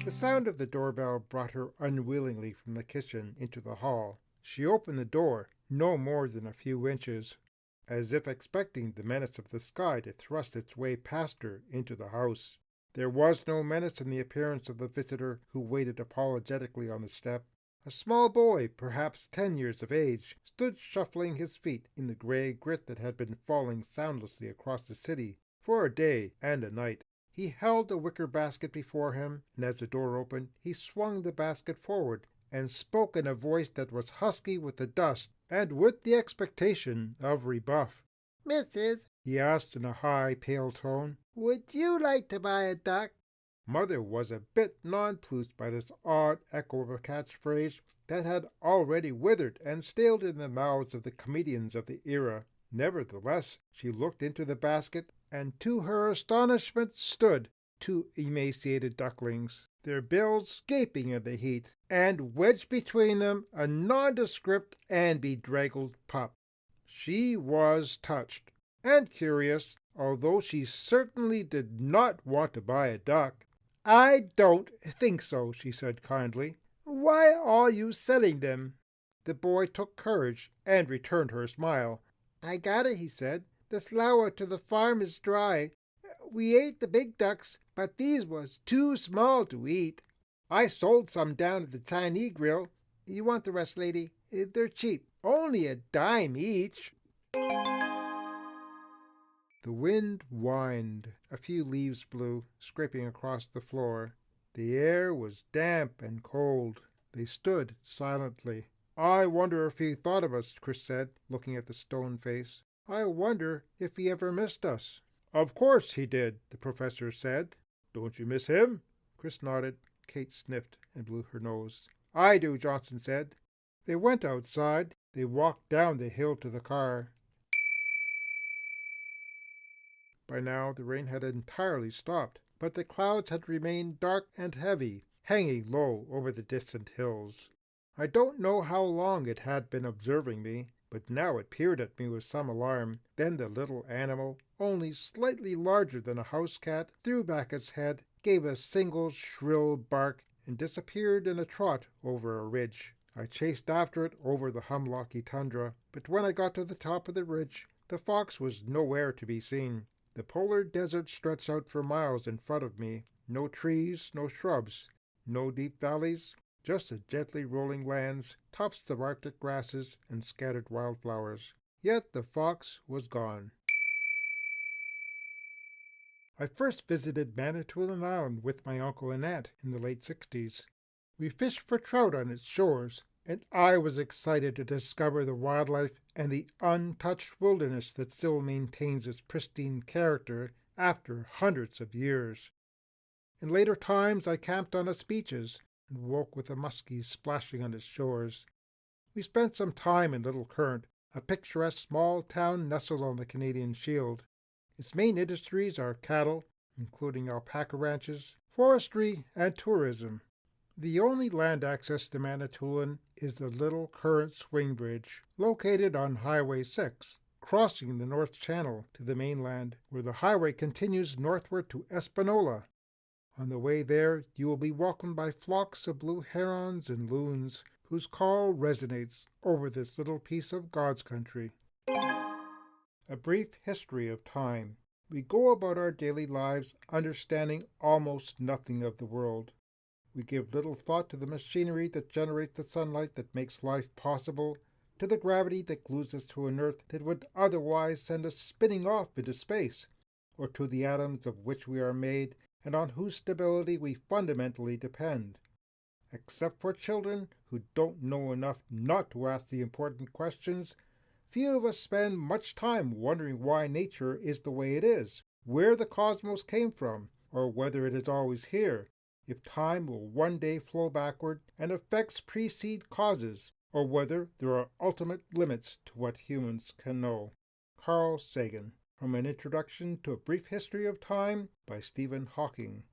The sound of the doorbell brought her unwillingly from the kitchen into the hall. She opened the door, no more than a few inches, as if expecting the menace of the sky to thrust its way past her into the house. There was no menace in the appearance of the visitor who waited apologetically on the step. A small boy, perhaps 10 years of age, stood shuffling his feet in the grey grit that had been falling soundlessly across the city for a day and a night. He held a wicker basket before him, and as the door opened, he swung the basket forward and spoke in a voice that was husky with the dust and with the expectation of rebuff. "Mrs.," he asked in a high, pale tone, "would you like to buy a duck?" Mother was a bit nonplussed by this odd echo of a catchphrase that had already withered and staled in the mouths of the comedians of the era. Nevertheless, she looked into the basket, and to her astonishment stood 2 emaciated ducklings, their bills gaping in the heat, and wedged between them a nondescript and bedraggled pup. She was touched and curious, although she certainly did not want to buy a duck. "I don't think so," she said kindly. "Why are you selling them?" The boy took courage and returned her smile. "I got it," he said. "The slough to the farm is dry. We ate the big ducks, but these was too small to eat. I sold some down at the Chinese grill. You want the rest, lady? They're cheap, only a dime each." The wind whined. A few leaves blew, scraping across the floor. The air was damp and cold. They stood silently. "I wonder if he thought of us," Chris said, looking at the stone face. "I wonder if he ever missed us." "Of course he did," the professor said. "Don't you miss him?" Chris nodded. Kate sniffed and blew her nose. "I do," Johnson said. They went outside. They walked down the hill to the car. By now the rain had entirely stopped, but the clouds had remained dark and heavy, hanging low over the distant hills. I don't know how long it had been observing me, but now it peered at me with some alarm. Then the little animal, only slightly larger than a house cat, threw back its head, gave a single shrill bark, and disappeared in a trot over a ridge. I chased after it over the humlocky tundra, but when I got to the top of the ridge, the fox was nowhere to be seen. The polar desert stretched out for miles in front of me. No trees, no shrubs, no deep valleys, just the gently rolling lands, tufts of arctic grasses, and scattered wildflowers. Yet the fox was gone. I first visited Manitoulin Island with my uncle and aunt in the late 60s. We fished for trout on its shores, and I was excited to discover the wildlife and the untouched wilderness that still maintains its pristine character after hundreds of years. In later times I camped on its beaches and woke with the muskies splashing on its shores. We spent some time in Little Current, a picturesque small town nestled on the Canadian Shield. Its main industries are cattle, including alpaca ranches, forestry, and tourism. The only land access to Manitoulin is the Little Current Swing Bridge, located on Highway 6, crossing the North Channel to the mainland, where the highway continues northward to Espanola. On the way there, you will be welcomed by flocks of blue herons and loons, whose call resonates over this little piece of God's country. A brief history of time. We go about our daily lives understanding almost nothing of the world. We give little thought to the machinery that generates the sunlight that makes life possible, to the gravity that glues us to an earth that would otherwise send us spinning off into space, or to the atoms of which we are made and on whose stability we fundamentally depend. Except for children who don't know enough not to ask the important questions, few of us spend much time wondering why nature is the way it is, where the cosmos came from, or whether it is always here, if time will one day flow backward and effects precede causes, or whether there are ultimate limits to what humans can know. Carl Sagan, from An Introduction to a Brief History of Time by Stephen Hawking.